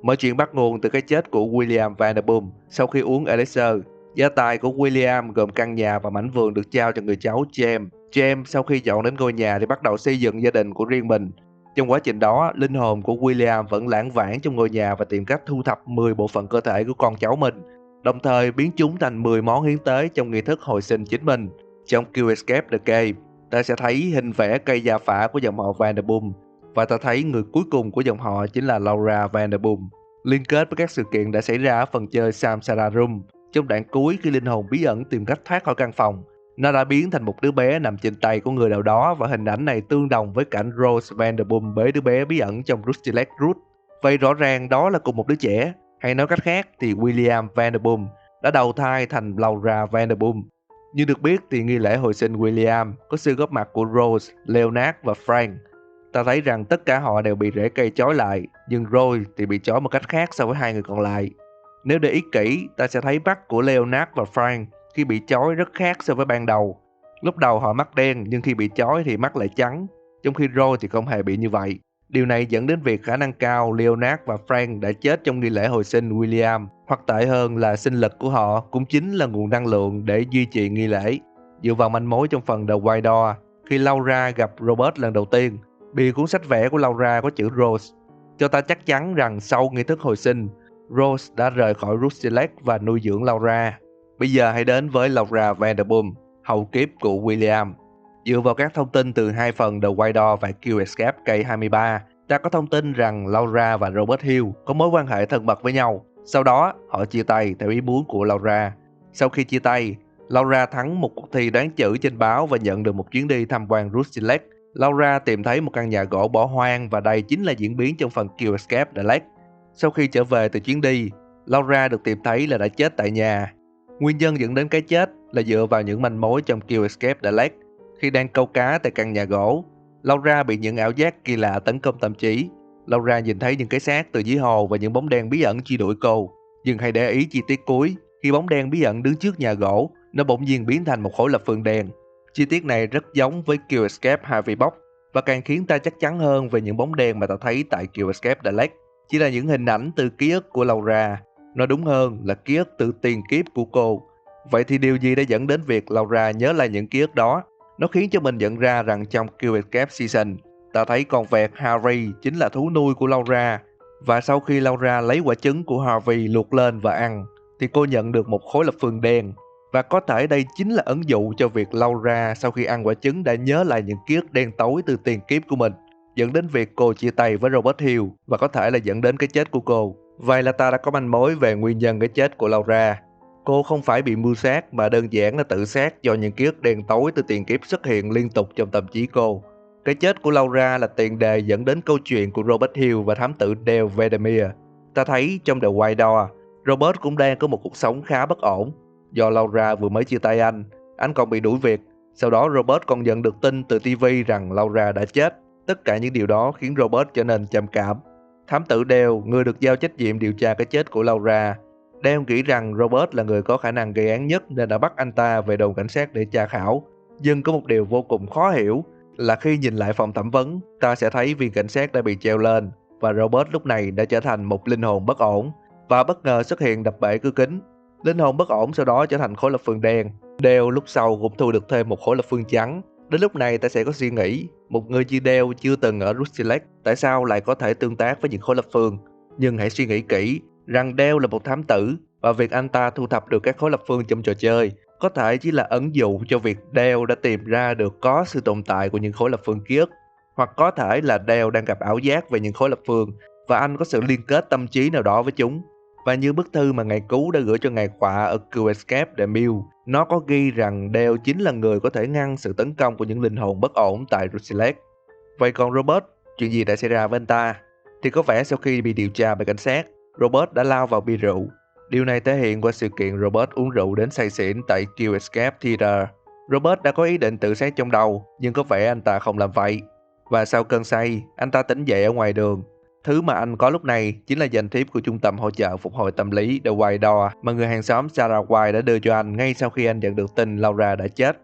S1: Mọi chuyện bắt nguồn từ cái chết của William Vanderboom sau khi uống elixir. Gia tài của William gồm căn nhà và mảnh vườn được trao cho người cháu James. James sau khi dọn đến ngôi nhà thì bắt đầu xây dựng gia đình của riêng mình. Trong quá trình đó, linh hồn của William vẫn lãng vảng trong ngôi nhà và tìm cách thu thập 10 bộ phận cơ thể của con cháu mình, đồng thời biến chúng thành 10 món hiến tế trong nghi thức hồi sinh chính mình. Trong Q Escape The Cave, ta sẽ thấy hình vẽ cây gia phả của dòng họ Vanderboom, và ta thấy người cuối cùng của dòng họ chính là Laura Vanderboom. Liên kết với các sự kiện đã xảy ra ở phần chơi Samsara Room, trong đoạn cuối khi linh hồn bí ẩn tìm cách thoát khỏi căn phòng, nó đã biến thành một đứa bé nằm trên tay của người nào đó, và hình ảnh này tương đồng với cảnh Rose Vanderboom bế đứa bé bí ẩn trong Rustilex Root. Vậy rõ ràng đó là cùng một đứa trẻ, hay nói cách khác thì William Vanderboom đã đầu thai thành Laura Vanderboom. Như được biết thì nghi lễ hồi sinh William có sự góp mặt của Rose, Leonard và Frank. Ta thấy rằng tất cả họ đều bị rễ cây trói lại, nhưng Roy thì bị trói một cách khác so với hai người còn lại. Nếu để ý kỹ, ta sẽ thấy mắt của Leonard và Frank khi bị trói rất khác so với ban đầu. Lúc đầu họ mắt đen, nhưng khi bị trói thì mắt lại trắng, trong khi Roy thì không hề bị như vậy. Điều này dẫn đến việc khả năng cao Leonard và Frank đã chết trong nghi lễ hồi sinh William, hoặc tệ hơn là sinh lực của họ cũng chính là nguồn năng lượng để duy trì nghi lễ. Dựa vào manh mối trong phần The White Door, khi Laura gặp Robert lần đầu tiên, bìa cuốn sách vẽ của Laura có chữ Rose, cho ta chắc chắn rằng sau nghi thức hồi sinh, Rose đã rời khỏi Rustilex và nuôi dưỡng Laura. Bây giờ hãy đến với Laura Vanderboom, hậu kiếp của William. Dựa vào các thông tin từ hai phần The White Door và Q Escape K23, ta có thông tin rằng Laura và Robert Hill có mối quan hệ thân mật với nhau. Sau đó, họ chia tay theo ý muốn của Laura. Sau khi chia tay, Laura thắng một cuộc thi đoán chữ trên báo và nhận được một chuyến đi tham quan Rustilex. Laura tìm thấy một căn nhà gỗ bỏ hoang, và đây chính là diễn biến trong phần Q Escape The Lake. Sau khi trở về từ chuyến đi, Laura được tìm thấy là đã chết tại nhà. Nguyên nhân dẫn đến cái chết là dựa vào những manh mối trong Q Escape The Lake. Khi đang câu cá tại căn nhà gỗ, Laura bị những ảo giác kỳ lạ tấn công tâm trí. Laura nhìn thấy những cái xác từ dưới hồ và những bóng đen bí ẩn truy đuổi cô. Nhưng hãy để ý chi tiết cuối, khi bóng đen bí ẩn đứng trước nhà gỗ, nó bỗng nhiên biến thành một khối lập phương đen. Chi tiết này rất giống với Q Escape Harvey Box, và càng khiến ta chắc chắn hơn về những bóng đen mà ta thấy tại Q Escape The Lake chỉ là những hình ảnh từ ký ức của Laura. Nói đúng hơn là ký ức từ tiền kiếp của cô. Vậy thì điều gì đã dẫn đến việc Laura nhớ lại những ký ức đó? Nó khiến cho mình nhận ra rằng trong Q Escape Season, ta thấy con vẹt Harry chính là thú nuôi của Laura. Và sau khi Laura lấy quả trứng của Harvey luộc lên và ăn, thì cô nhận được một khối lập phương đen. Và có thể đây chính là ẩn dụ cho việc Laura sau khi ăn quả trứng đã nhớ lại những ký ức đen tối từ tiền kiếp của mình, dẫn đến việc cô chia tay với Robert Hill và có thể là dẫn đến cái chết của cô. Vậy là ta đã có manh mối về nguyên nhân cái chết của Laura. Cô không phải bị mưu sát mà đơn giản là tự sát do những ký ức đen tối từ tiền kiếp xuất hiện liên tục trong tâm trí cô. Cái chết của Laura là tiền đề dẫn đến câu chuyện của Robert Hill và thám tử Dale Vandermeer. Ta thấy trong The White Door, Robert cũng đang có một cuộc sống khá bất ổn. Do Laura vừa mới chia tay anh còn bị đuổi việc. Sau đó Robert còn nhận được tin từ TV rằng Laura đã chết. Tất cả những điều đó khiến Robert trở nên trầm cảm. Thám tử Dale, người được giao trách nhiệm điều tra cái chết của Laura, Dale nghĩ rằng Robert là người có khả năng gây án nhất nên đã bắt anh ta về đồn cảnh sát để tra khảo. Nhưng có một điều vô cùng khó hiểu là khi nhìn lại phòng thẩm vấn, ta sẽ thấy viên cảnh sát đã bị treo lên và Robert lúc này đã trở thành một linh hồn bất ổn và bất ngờ xuất hiện đập bể cửa kính. Linh hồn bất ổn sau đó trở thành khối lập phương đen. Dale lúc sau cũng thu được thêm một khối lập phương trắng. Đến lúc này ta sẽ có suy nghĩ, một người như Dale chưa từng ở Rusty Lake, tại sao lại có thể tương tác với những khối lập phương? Nhưng hãy suy nghĩ kỹ rằng Dale là một thám tử và việc anh ta thu thập được các khối lập phương trong trò chơi có thể chỉ là ẩn dụ cho việc Dale đã tìm ra được có sự tồn tại của những khối lập phương ký ức, hoặc có thể là Dale đang gặp ảo giác về những khối lập phương và anh có sự liên kết tâm trí nào đó với chúng. Và như bức thư mà ngài cứu đã gửi cho ngài Khọa ở Escape the Mill, nó có ghi rằng Dale chính là người có thể ngăn sự tấn công của những linh hồn bất ổn tại Rusilet. Vậy còn Robert, chuyện gì đã xảy ra với anh ta? Thì có vẻ sau khi bị điều tra bởi cảnh sát, Robert đã lao vào bia rượu. Điều này thể hiện qua sự kiện Robert uống rượu đến say xỉn tại Escape Theater. Robert đã có ý định tự sát trong đầu, nhưng có vẻ anh ta không làm vậy. Và sau cơn say, anh ta tỉnh dậy ở ngoài đường. Thứ mà anh có lúc này chính là danh thiếp của trung tâm hỗ trợ phục hồi tâm lý The White Door mà người hàng xóm Sarah White đã đưa cho anh ngay sau khi anh nhận được tin Laura đã chết.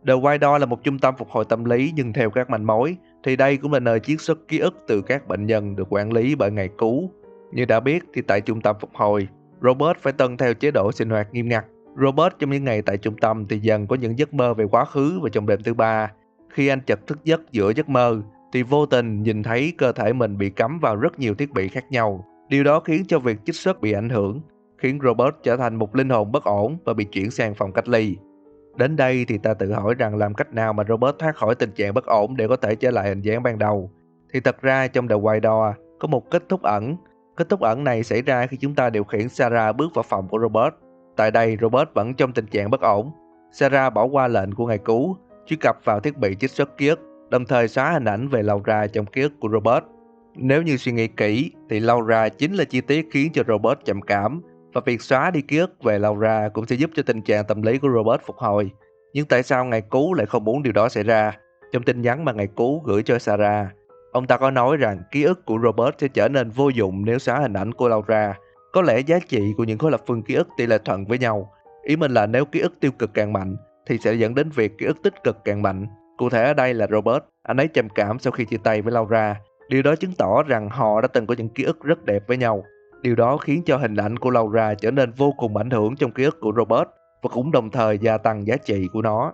S1: The White Door là một trung tâm phục hồi tâm lý, nhưng theo các manh mối thì đây cũng là nơi chiết xuất ký ức từ các bệnh nhân được quản lý bởi ngài cứu. Như đã biết thì tại trung tâm phục hồi, Robert phải tuân theo chế độ sinh hoạt nghiêm ngặt. Robert trong những ngày tại trung tâm thì dần có những giấc mơ về quá khứ và trong đêm thứ ba. Khi anh chợt thức giấc giữa giấc mơ thì vô tình nhìn thấy cơ thể mình bị cắm vào rất nhiều thiết bị khác nhau. Điều đó khiến cho việc trích xuất bị ảnh hưởng, khiến Robert trở thành một linh hồn bất ổn và bị chuyển sang phòng cách ly. Đến đây thì ta tự hỏi rằng làm cách nào mà Robert thoát khỏi tình trạng bất ổn để có thể trở lại hình dáng ban đầu. Thì thật ra trong The White Door có một kết thúc ẩn. Kết thúc ẩn này xảy ra khi chúng ta điều khiển Sarah bước vào phòng của Robert. Tại đây Robert vẫn trong tình trạng bất ổn. Sarah bỏ qua lệnh của ngài cứu, truy cập vào thiết bị trích xuất ký ức, đồng thời xóa hình ảnh về Laura trong ký ức của Robert. Nếu như suy nghĩ kỹ thì Laura chính là chi tiết khiến cho Robert trầm cảm, và việc xóa đi ký ức về Laura cũng sẽ giúp cho tình trạng tâm lý của Robert phục hồi. Nhưng tại sao ngài cứu lại không muốn điều đó xảy ra? Trong tin nhắn mà ngài cứu gửi cho Sarah, ông ta có nói rằng ký ức của Robert sẽ trở nên vô dụng nếu xóa hình ảnh của Laura. Có lẽ giá trị của những khối lập phương ký ức tỷ lệ thuận với nhau. Ý mình là nếu ký ức tiêu cực càng mạnh thì sẽ dẫn đến việc ký ức tích cực càng mạnh. Cụ thể ở đây là Robert, anh ấy trầm cảm sau khi chia tay với Laura. Điều đó chứng tỏ rằng họ đã từng có những ký ức rất đẹp với nhau. Điều đó khiến cho hình ảnh của Laura trở nên vô cùng ảnh hưởng trong ký ức của Robert và cũng đồng thời gia tăng giá trị của nó.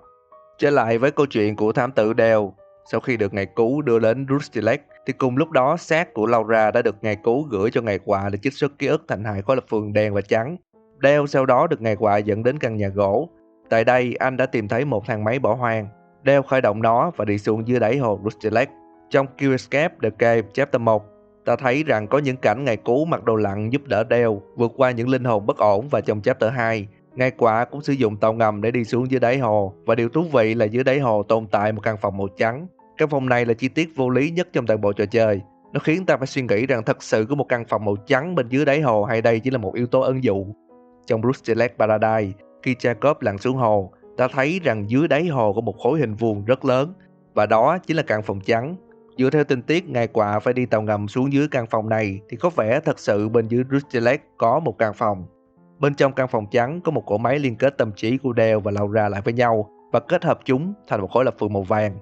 S1: Trở lại với câu chuyện của thám tử Dale. Sau khi được ngài cứu đưa đến Rusty Lake thì cùng lúc đó xác của Laura đã được ngài cứu gửi cho ngài Quạ để trích xuất ký ức thành hai khối lập phương đen và trắng. Dale sau đó được ngài Quạ dẫn đến căn nhà gỗ. Tại đây anh đã tìm thấy một thang máy bỏ hoang. Dale khởi động nó và đi xuống dưới đáy hồ Rusty Lake. Trong Escape the Cave Chapter 1, ta thấy rằng có những cảnh ngài cứu mặc đồ lặn giúp đỡ Dale vượt qua những linh hồn bất ổn, và trong Chapter 2, ngài Quạ cũng sử dụng tàu ngầm để đi xuống dưới đáy hồ, và điều thú vị là dưới đáy hồ tồn tại một căn phòng màu trắng. Căn phòng này là chi tiết vô lý nhất trong toàn bộ trò chơi. Nó khiến ta phải suy nghĩ rằng thật sự có một căn phòng màu trắng bên dưới đáy hồ, hay đây chỉ là một yếu tố ẩn dụ. Trong Rusty Lake Paradise, khi Jacob lặn xuống hồ, ta thấy rằng dưới đáy hồ có một khối hình vuông rất lớn, và đó chính là căn phòng trắng. Dựa theo tình tiết ngài Quạ phải đi tàu ngầm xuống dưới căn phòng này thì có vẻ thật sự bên dưới Rusty Lake có một căn phòng. Bên trong căn phòng trắng có một cỗ máy liên kết tâm trí của Dale và Laura lại với nhau và kết hợp chúng thành một khối lập phương màu vàng.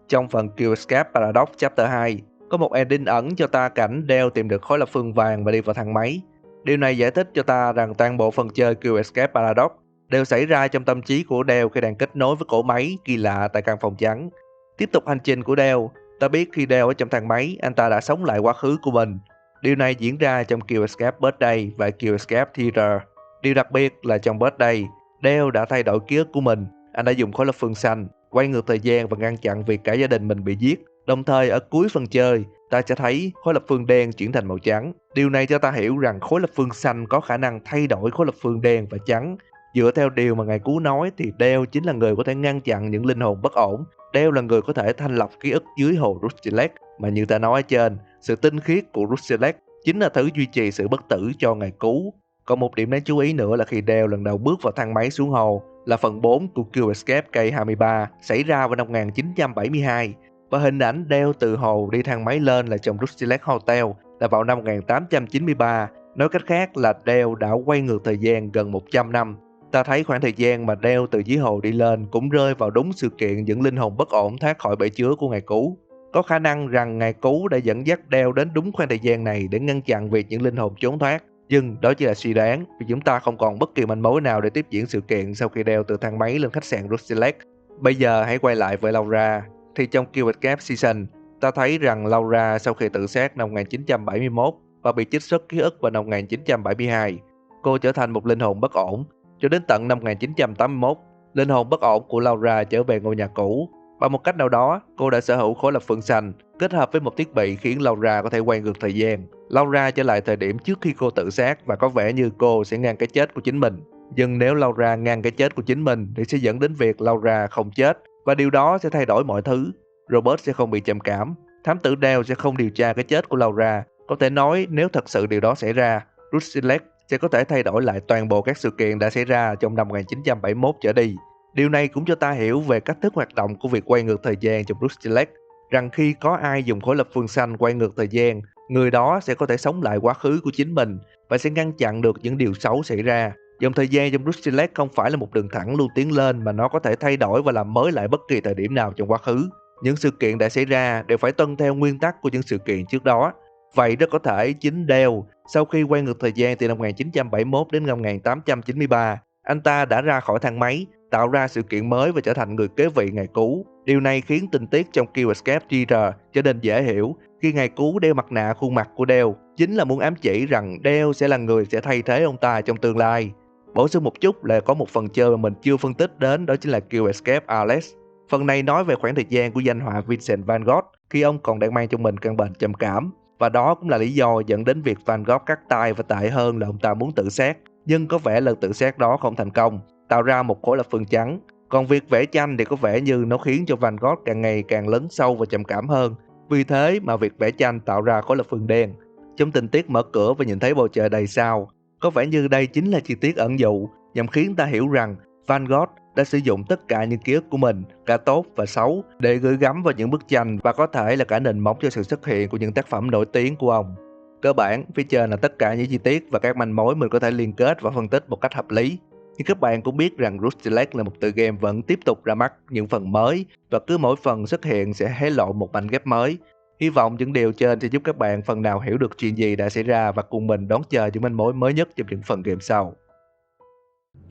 S1: Trong phần Escape Paradox Chapter 2, có một ending ẩn cho ta cảnh Dale tìm được khối lập phương vàng và đi vào thang máy. Điều này giải thích cho ta rằng toàn bộ phần chơi Escape Paradox đều xảy ra trong tâm trí của Dale khi đang kết nối với cỗ máy kỳ lạ tại căn phòng trắng. Tiếp tục hành trình của Dale, ta biết khi Dale ở trong thang máy, anh ta đã sống lại quá khứ của mình. Điều này diễn ra trong Kill Escape Birthday và Kill Escape Theater. Điều đặc biệt là trong Birthday, Dale đã thay đổi ký ức của mình. Anh đã dùng khối lập phương xanh, quay ngược thời gian và ngăn chặn việc cả gia đình mình bị giết. Đồng thời ở cuối phần chơi, ta sẽ thấy khối lập phương đen chuyển thành màu trắng. Điều này cho ta hiểu rằng khối lập phương xanh có khả năng thay đổi khối lập phương đen và trắng. Dựa theo điều mà ngài Cứu nói thì Dale chính là người có thể ngăn chặn những linh hồn bất ổn. Dale là người có thể thanh lọc ký ức dưới hồ Rusty Lake, mà như ta nói ở trên, sự tinh khiết của Rusty Lake chính là thứ duy trì sự bất tử cho ngài Cứu. Còn một điểm đáng chú ý nữa là khi Dale lần đầu bước vào thang máy xuống hồ là phần 4 của Kill Escape K23 xảy ra vào năm 1972, và hình ảnh Dale từ hồ đi thang máy lên là trong Rusty Lake Hotel là vào năm 1893. Nói cách khác là Dale đã quay ngược thời gian gần 100 năm. Ta thấy khoảng thời gian mà Dale từ dưới hồ đi lên cũng rơi vào đúng sự kiện những linh hồn bất ổn thoát khỏi bể chứa của ngài Cứu. Có khả năng rằng ngài Cứu đã dẫn dắt Dale đến đúng khoảng thời gian này để ngăn chặn việc những linh hồn trốn thoát. Nhưng đó chỉ là suy đoán, vì chúng ta không còn bất kỳ manh mối nào để tiếp diễn sự kiện sau khi Dale từ thang máy lên khách sạn Rusty Lake. Bây giờ hãy quay lại với Laura. Thì trong Kill Escape Season, ta thấy rằng Laura sau khi tự sát năm 1971 và bị trích xuất ký ức vào năm 1972, cô trở thành một linh hồn bất ổn. Cho đến tận năm 1981, linh hồn bất ổn của Laura trở về ngôi nhà cũ. Bằng một cách nào đó, cô đã sở hữu khối lập phương xanh, kết hợp với một thiết bị khiến Laura có thể quay ngược thời gian. Laura trở lại thời điểm trước khi cô tự sát và có vẻ như cô sẽ ngăn cái chết của chính mình. Nhưng nếu Laura ngăn cái chết của chính mình thì sẽ dẫn đến việc Laura không chết, và điều đó sẽ thay đổi mọi thứ. Robert sẽ không bị trầm cảm, thám tử Dale sẽ không điều tra cái chết của Laura. Có thể nói nếu thật sự điều đó xảy ra, Rusty Lake sẽ có thể thay đổi lại toàn bộ các sự kiện đã xảy ra trong năm 1971 trở đi. Điều này cũng cho ta hiểu về cách thức hoạt động của việc quay ngược thời gian trong Rusty Lake, rằng khi có ai dùng khối lập phương xanh quay ngược thời gian, người đó sẽ có thể sống lại quá khứ của chính mình và sẽ ngăn chặn được những điều xấu xảy ra. Dòng thời gian trong Rusty Lake không phải là một đường thẳng luôn tiến lên, mà nó có thể thay đổi và làm mới lại bất kỳ thời điểm nào trong quá khứ. Những sự kiện đã xảy ra đều phải tuân theo nguyên tắc của những sự kiện trước đó. Vậy rất có thể chính Dale, sau khi quay ngược thời gian từ năm 1971 đến năm 1893, anh ta đã ra khỏi thang máy, tạo ra sự kiện mới và trở thành người kế vị ngài Cứu. Điều này khiến tình tiết trong Kill Escape Theater trở nên dễ hiểu. Khi ngài Cứu đeo mặt nạ khuôn mặt của Dale, chính là muốn ám chỉ rằng Dale sẽ là người sẽ thay thế ông ta trong tương lai. Bổ sung một chút là có một phần chơi mà mình chưa phân tích đến, đó chính là Kill Escape Alex. Phần này nói về khoảng thời gian của danh họa Vincent van Gogh khi ông còn đang mang trong mình căn bệnh trầm cảm. Và đó cũng là lý do dẫn đến việc Van Gogh cắt tay, và tệ hơn là ông ta muốn tự sát. Nhưng có vẻ lần tự sát đó không thành công, tạo ra một khối lập phương trắng. Còn việc vẽ tranh thì có vẻ như nó khiến cho Van Gogh càng ngày càng lấn sâu và trầm cảm hơn. Vì thế mà việc vẽ tranh tạo ra khối lập phương đen. Trong tình tiết mở cửa và nhìn thấy bầu trời đầy sao, có vẻ như đây chính là chi tiết ẩn dụ nhằm khiến ta hiểu rằng Van Gogh đã sử dụng tất cả những ký ức của mình, cả tốt và xấu, để gửi gắm vào những bức tranh và có thể là cả nền móng cho sự xuất hiện của những tác phẩm nổi tiếng của ông. Cơ bản, phía trên là tất cả những chi tiết và các manh mối mình có thể liên kết và phân tích một cách hợp lý. Nhưng các bạn cũng biết rằng Rusty Lake là một tựa game vẫn tiếp tục ra mắt những phần mới, và cứ mỗi phần xuất hiện sẽ hé lộ một mảnh ghép mới. Hy vọng những điều trên sẽ giúp các bạn phần nào hiểu được chuyện gì đã xảy ra và cùng mình đón chờ những manh mối mới nhất trong những phần game sau.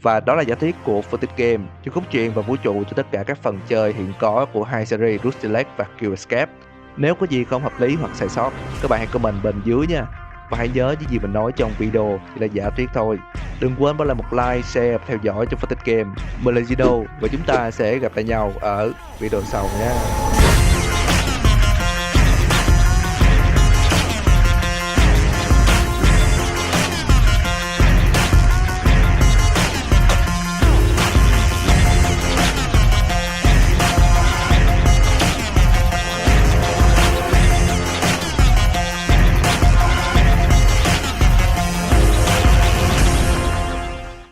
S1: Và đó là giả thuyết của Footage Game cho cốt truyện và vũ trụ cho tất cả các phần chơi hiện có của hai series Rusty Lake và Kill Escape. Nếu có gì không hợp lý hoặc sai sót, các bạn hãy comment bên dưới nha. Và hãy nhớ những gì mình nói trong video chỉ là giả thuyết thôi. Đừng quên bỏ lại một like, share và theo dõi cho Footage Game. Mình là Zido và chúng ta sẽ gặp lại nhau ở video sau nha.